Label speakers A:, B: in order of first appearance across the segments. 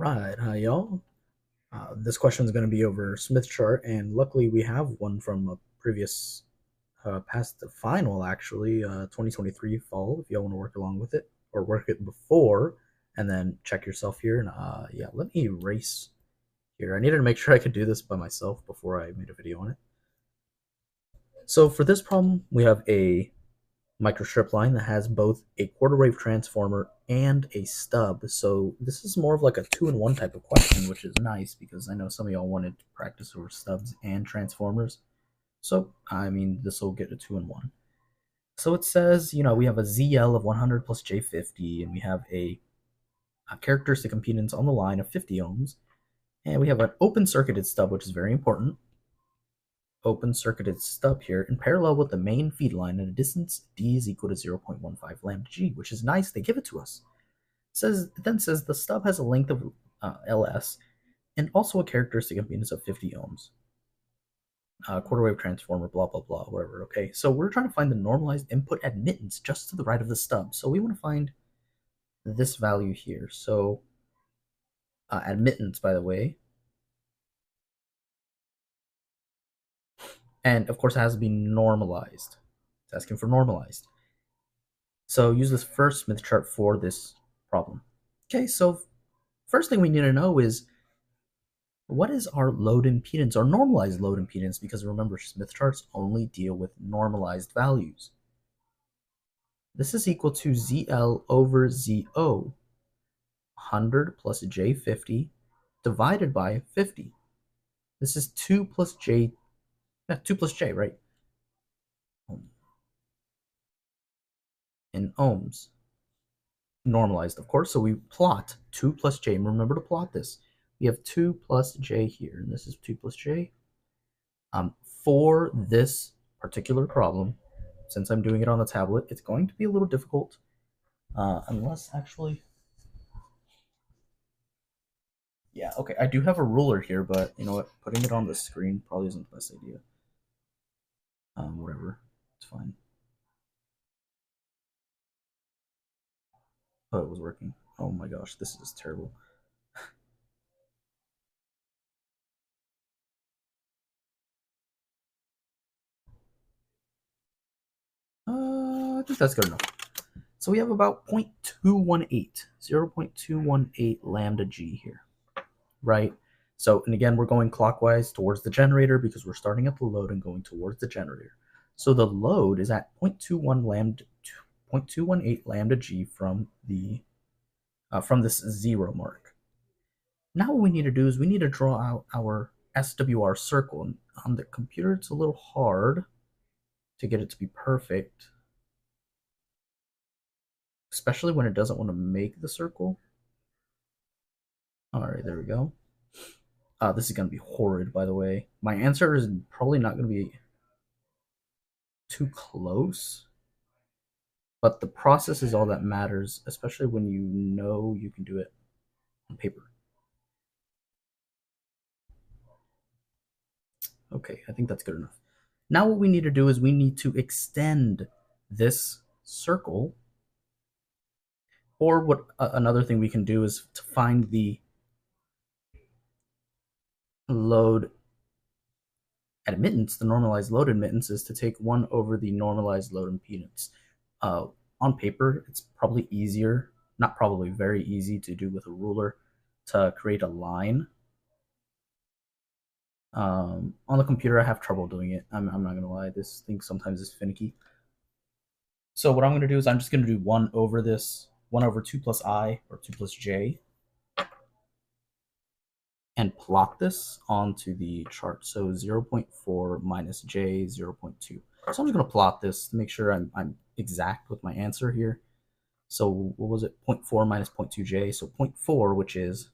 A: Alright, hi y'all. This question is going to be over Smith chart, and luckily we have one from a previous, past the final actually, 2023 fall, if y'all want to work along with it, or work it before, and then check yourself here, and yeah, let me erase here. I needed to make sure I could do this by myself before I made a video on it. So for this problem, we have a microstrip line that has both a quarter wave transformer and a stub. So this is more of like a 2-in-1 type of question, which is nice because I know some of y'all wanted to practice over stubs and transformers. So, I mean, this will get a 2-in-1. So it says, we have a ZL of 100 plus J50, and we have a characteristic impedance on the line of 50 ohms, and we have an open circuited stub, which is very important. Open circuited stub here in parallel with the main feed line at a distance d is equal to 0.15 lambda g, which is nice. They give it to us. It then says the stub has a length of ls and also a characteristic impedance of 50 ohms. Quarter wave transformer, blah, blah, blah, whatever. Okay, so we're trying to find the normalized input admittance just to the right of the stub. So we want to find this value here. So admittance, by the way, and of course it has to be normalized. It's asking for normalized. So use this first Smith chart for this problem. Okay, so first thing we need to know is what is our load impedance, our normalized load impedance, because remember, Smith charts only deal with normalized values. This is equal to ZL over ZO, 100 plus J50 divided by 50. This is 2 plus J, 2 plus J, right? In ohms. Normalized, of course, so we plot 2 plus J. Remember to plot this. We have 2 plus J here, and this is 2 plus J. For this particular problem, since I'm doing it on the tablet, it's going to be a little difficult, unless actually... Yeah, okay, I do have a ruler here, but you know what? Putting it on the screen probably isn't the best idea. Whatever, it's fine. Oh, it was working. Oh my gosh, this is terrible. I think that's good enough. So we have about 0.218, 0.218 lambda g here, right? So, and again, we're going clockwise towards the generator because we're starting at the load and going towards the generator. So the load is at 0.218 lambda g from the from this 0 mark. Now what we need to do is we need to draw out our SWR circle. And on the computer, it's a little hard to get it to be perfect, especially when it doesn't want to make the circle. All right, there we go. This is going to be horrid, by the way. My answer is probably not going to be too close, but the process is all that matters, especially when you know you can do it on paper. Okay, I think that's good enough. Now what we need to do is we need to extend this circle, or what another thing we can do is to find the load admittance. The normalized load admittance is to take 1 over the normalized load impedance. On paper, it's probably easier, not probably, very easy to do with a ruler to create a line. On the computer, I have trouble doing it. I'm not going to lie. This thing sometimes is finicky. So what I'm going to do is I'm just going to do 1 over this, 1 over 2 plus I, or 2 plus J, and plot this onto the chart. So 0.4 minus J, 0.2. So I'm just going to plot this to make sure I'm exact with my answer here. So what was it? 0.4 minus 0.2J. So 0.4, which is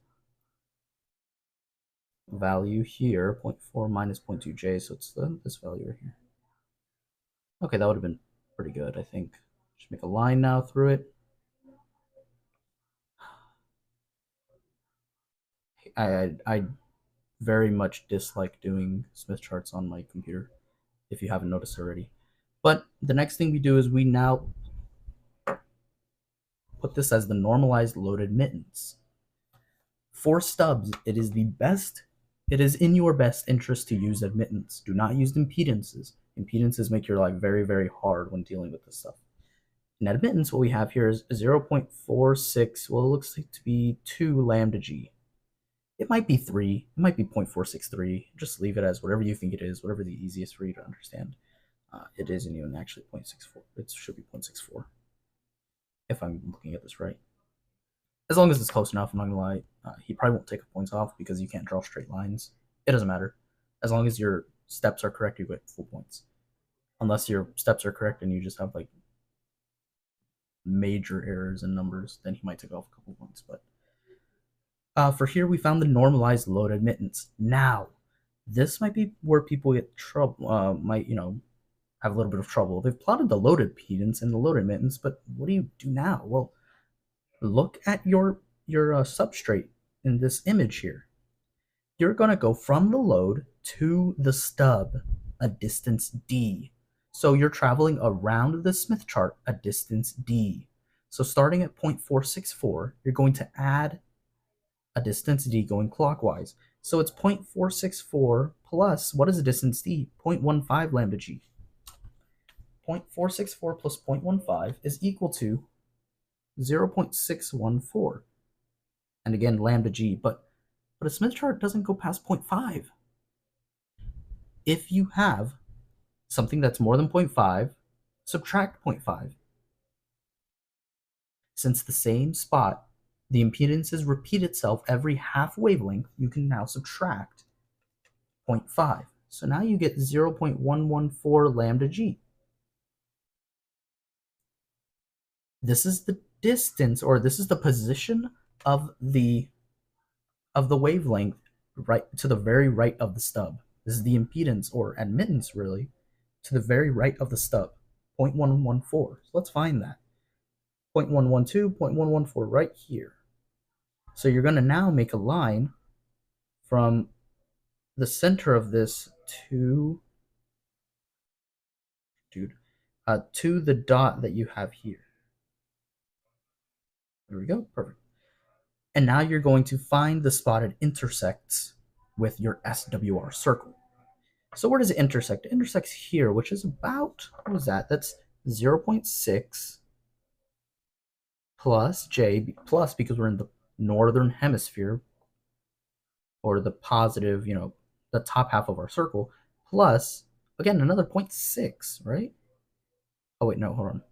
A: value here, 0.4 minus 0.2J. So it's this value right here. Okay, that would have been pretty good, I think. Just make a line now through it. I very much dislike doing Smith charts on my computer, if you haven't noticed already. But the next thing we do is we now put this as the normalized load admittance. For stubs, it is in your best interest to use admittance. Do not use impedances. Impedances make your life very, very hard when dealing with this stuff. In admittance, what we have here is 0.46, well, it looks like to be 2 lambda g. It might be 3, it might be 0.463. Just leave it as whatever you think it is, whatever the easiest for you to understand. It isn't even actually 0.64. It should be 0.64, if I'm looking at this right. As long as it's close enough, I'm not gonna lie. He probably won't take points off because you can't draw straight lines. It doesn't matter. As long as your steps are correct, you get full points. Unless your steps are correct and you just have like major errors in numbers, then he might take off a couple points. But for here, we found the normalized load admittance. Now, this might be where people get trouble. Might have a little bit of trouble. They've plotted the load impedance and the load admittance, but what do you do now? Well, look at your substrate in this image here. You're going to go from the load to the stub, a distance d. So you're traveling around the Smith chart a distance d. So starting at 0.464, you're going to add a distance d going clockwise. So it's 0.464 plus, what is the distance d? 0.15 lambda g. 0.464 plus 0.15 is equal to 0.614. And again, lambda g, but a Smith chart doesn't go past 0.5. If you have something that's more than 0.5, subtract 0.5. Since the same spot, the impedances repeat itself every half wavelength, you can now subtract 0.5. So now you get 0.114 lambda g. This is the distance, or this is the position of the wavelength right to the very right of the stub. This is the impedance or admittance, really, to the very right of the stub, 0.114. So let's find that. 0.112, 0.114 right here. So you're going to now make a line from the center of this to the dot that you have here. There we go, perfect. And now you're going to find the spot it intersects with your SWR circle. So where does it intersect? It intersects here, which is about, what is that? That's 0.6 plus J, plus because we're in the northern hemisphere, or the positive, the top half of our circle, plus, again, another 0.6, right? Oh, wait, no, hold on.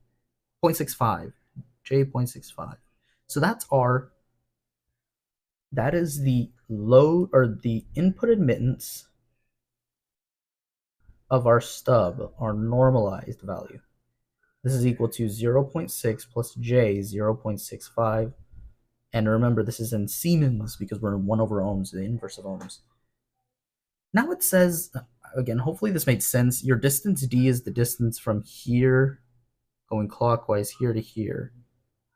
A: 0.65, J 0.65. So that is the load, or the input admittance of our stub, our normalized value. This is equal to 0.6 plus J, 0.65. And remember, this is in Siemens because we're in 1 over ohms, the inverse of ohms. Now it says, again, hopefully this made sense. Your distance d is the distance from here, going clockwise, here to here.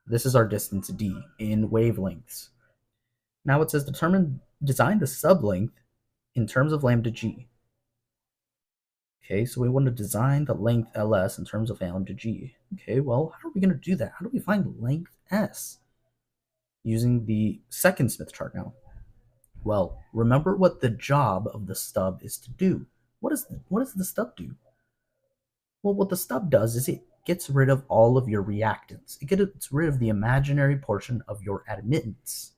A: This is our distance d in wavelengths. Now it says design the sublength in terms of lambda g. Okay, so we want to design the length ls in terms of lambda g. Okay, well, how are we going to do that? How do we find length s? Using the second Smith chart now. Well, remember what the job of the stub is to do. What does the stub do? Well, what the stub does is it gets rid of all of your reactance. It gets rid of the imaginary portion of your admittance.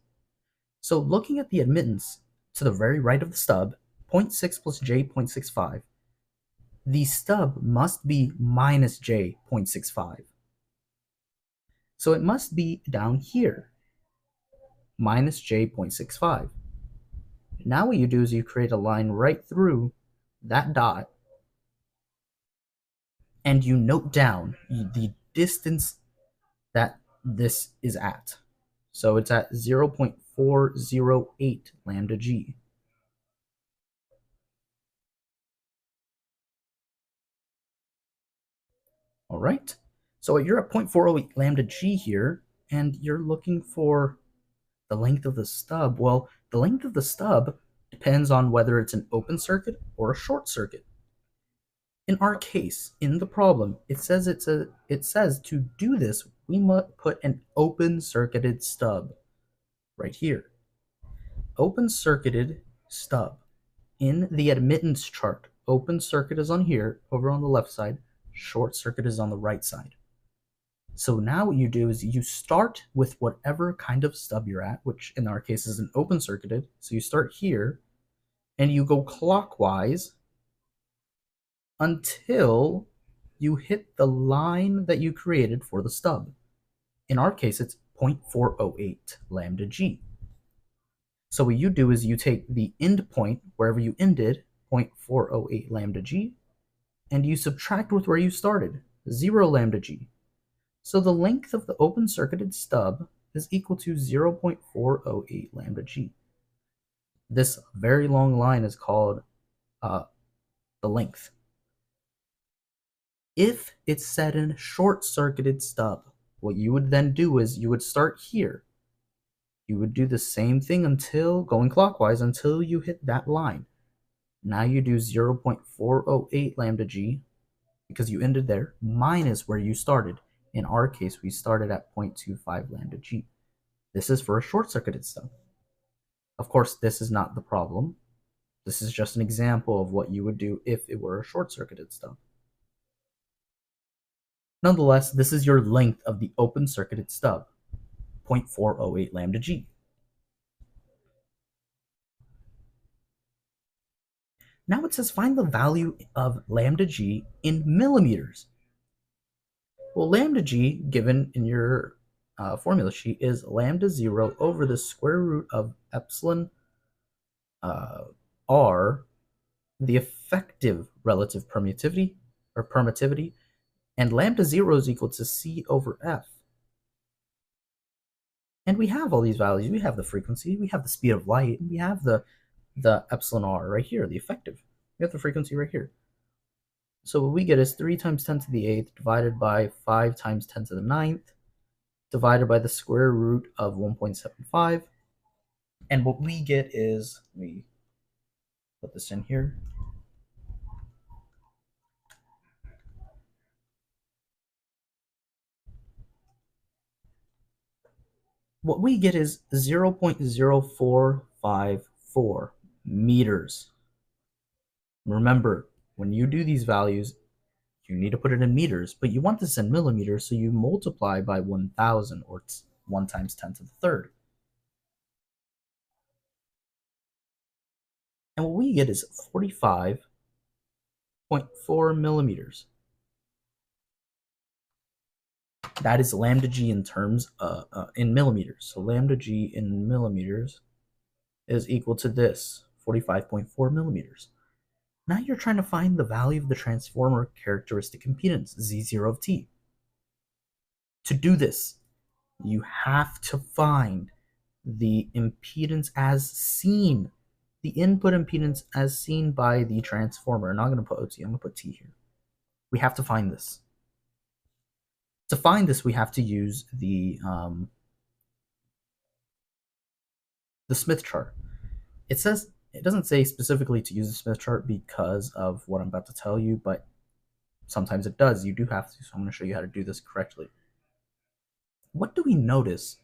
A: So looking at the admittance to the very right of the stub, 0.6 plus J 0.65, the stub must be minus J 0.65. So it must be down here, minus J 0.65. Now what you do is you create a line right through that dot, and you note down the distance that this is at. So it's at 0.408 lambda g. All right. So you're at 0.408 lambda g here, and you're looking for the length of the stub. Well, the length of the stub depends on whether it's an open circuit or a short circuit. In our case, in the problem, it says to do this, we must put an open circuited stub right here. open circuited stub in the admittance chart. Open circuit is on here, over on the left side. Short circuit is on the right side. So now what you do is you start with whatever kind of stub you're at, which in our case is an open circuited. So you start here and you go clockwise until you hit the line that you created for the stub. In our case, it's 0.408 lambda g. So what you do is you take the end point, wherever you ended, 0.408 lambda g, and you subtract with where you started, 0 lambda g. So the length of the open circuited stub is equal to 0.408 lambda g. This very long line is called the length. If it's set in short-circuited stub, what you would then do is you would start here. You would do the same thing until, going clockwise, until you hit that line. Now you do 0.408 lambda g, because you ended there, minus where you started. In our case, we started at 0.25 lambda g. This is for a short-circuited stub. Of course, this is not the problem. This is just an example of what you would do if it were a short-circuited stub. Nonetheless, this is your length of the open circuited stub, 0.408 lambda g. Now it says find the value of lambda g in millimeters. Well, lambda g, given in your formula sheet, is lambda 0 over the square root of epsilon r, the effective relative permittivity, and lambda 0 is equal to c over f. And we have all these values. We have the frequency, we have the speed of light, and we have the epsilon r right here, the effective. We have the frequency right here. So what we get is 3 times 10 to the 8th divided by 5 times 10 to the 9th divided by the square root of 1.75. And what we get is, let me put this in here. What we get is 0.0454 meters. Remember, when you do these values, you need to put it in meters, but you want this in millimeters, so you multiply by 1,000, or it's 1 times 10 to the third. And what we get is 45.4 millimeters. That is lambda g in terms in millimeters. So lambda g in millimeters is equal to this, 45.4 millimeters. Now you're trying to find the value of the transformer characteristic impedance, Z0 of t. To do this, you have to find the impedance as seen, the input impedance as seen by the transformer. I'm not going to put OT, I'm going to put T here. We have to find this. To find this, we have to use the Smith chart. It doesn't say specifically to use the Smith chart because of what I'm about to tell you, but sometimes it does. You do have to, so I'm going to show you how to do this correctly. What do we notice?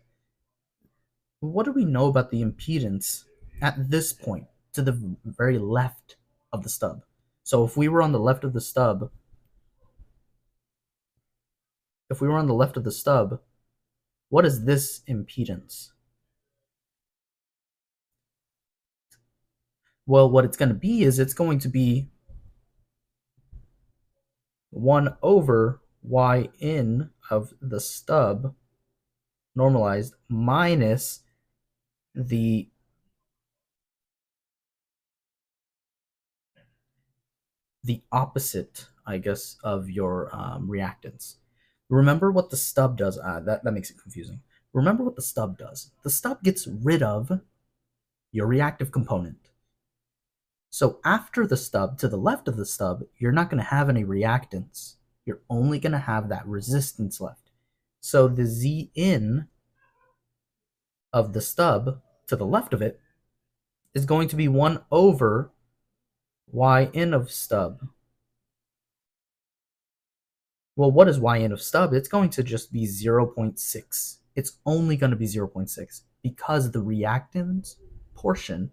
A: What do we know about the impedance at this point, to the very left of the stub? So if we were on the left of the stub, what is this impedance? Well, what it's going to be is it's going to be 1 over yn of the stub normalized minus the opposite, I guess, of your reactance. Remember what the stub does. That makes it confusing. Remember what the stub does. The stub gets rid of your reactive component. So after the stub, to the left of the stub, you're not going to have any reactance. You're only going to have that resistance left. So the Zn of the stub to the left of it is going to be 1 over Yn of stub. Well, what is Yn of stub? It's going to just be 0.6. It's only going to be 0.6 because the reactance portion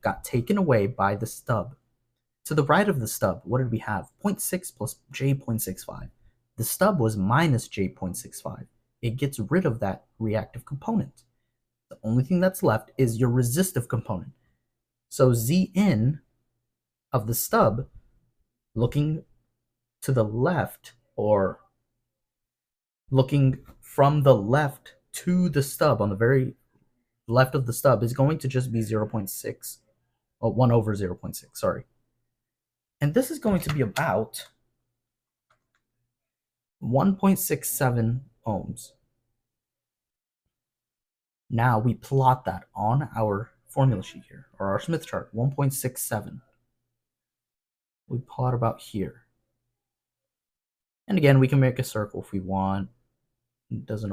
A: got taken away by the stub. To the right of the stub, what did we have? 0.6 plus j.65. The stub was minus j.65. It gets rid of that reactive component. The only thing that's left is your resistive component. So Zn of the stub, looking to the left, or looking from the left to the stub, on the very left of the stub, is going to just be 0.6, or 1 over 0.6, sorry. And this is going to be about 1.67 ohms. Now we plot that on our formula sheet here, or our Smith chart, 1.67. We plot about here. And again, we can make a circle if we want. It doesn't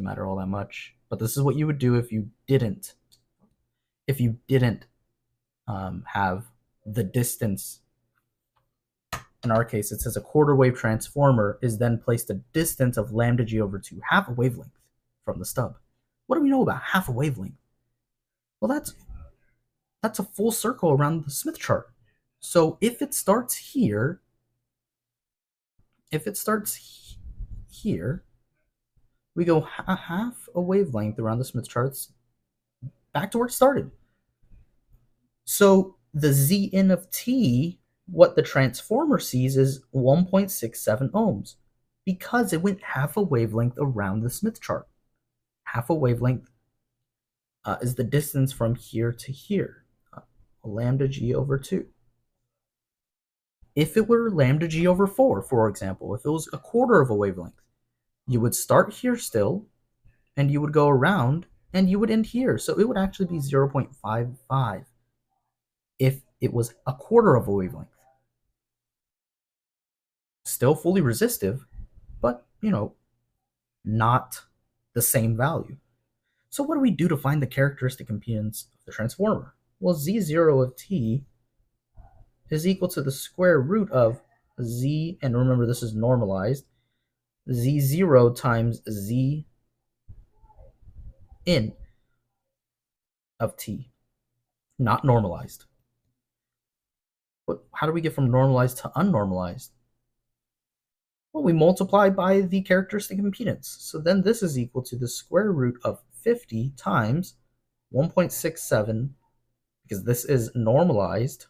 A: matter all that much. But this is what you would do if you didn't have the distance. In our case, it says a quarter wave transformer is then placed a distance of lambda g over 2, half a wavelength from the stub. What do we know about half a wavelength? Well, that's a full circle around the Smith chart. So if it starts here, we go half a wavelength around the Smith charts back to where it started. So the Zn of t, what the transformer sees, is 1.67 ohms because it went half a wavelength around the Smith chart. Half a wavelength is the distance from here to here, lambda g over 2. If it were lambda g over 4, for example, if it was a quarter of a wavelength, you would start here still, and you would go around, and you would end here. So it would actually be 0.55 if it was a quarter of a wavelength. Still fully resistive, but, not the same value. So what do we do to find the characteristic impedance of the transformer? Well, Z0 of t is equal to the square root of Z, and remember this is normalized, Z0 times Z in of t, not normalized. But how do we get from normalized to unnormalized? Well, we multiply by the characteristic impedance. So then this is equal to the square root of 50 times 1.67, because this is normalized,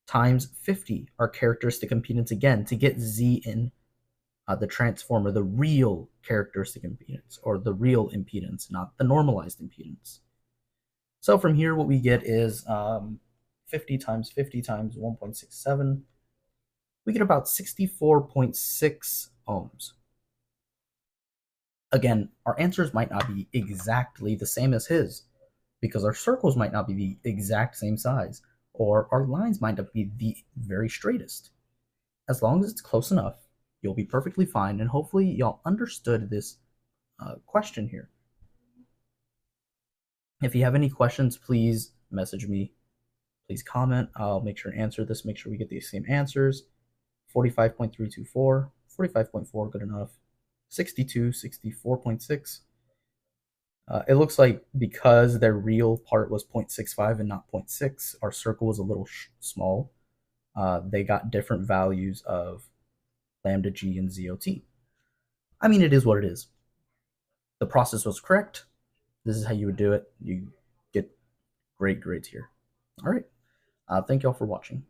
A: times 50, our characteristic impedance again, to get Z in the transformer, the real characteristic impedance, or the real impedance, not the normalized impedance. So from here, what we get is 50 times 1.67. We get about 64.6 ohms. Again, our answers might not be exactly the same as his, because our circles might not be the exact same size, or our lines might not be the very straightest. As long as it's close enough, you'll be perfectly fine, and hopefully y'all understood this question here. If you have any questions, please message me. Please comment. I'll make sure to answer this. Make sure we get the same answers. 45.324, 45.4, good enough. 62, 64.6. It looks like because their real part was 0.65 and not 0.6, our circle was a little small. They got different values of lambda g and ZOT. I mean, it is what it is. The process was correct. This is how you would do it. You get great grades here. All right. Thank you all for watching.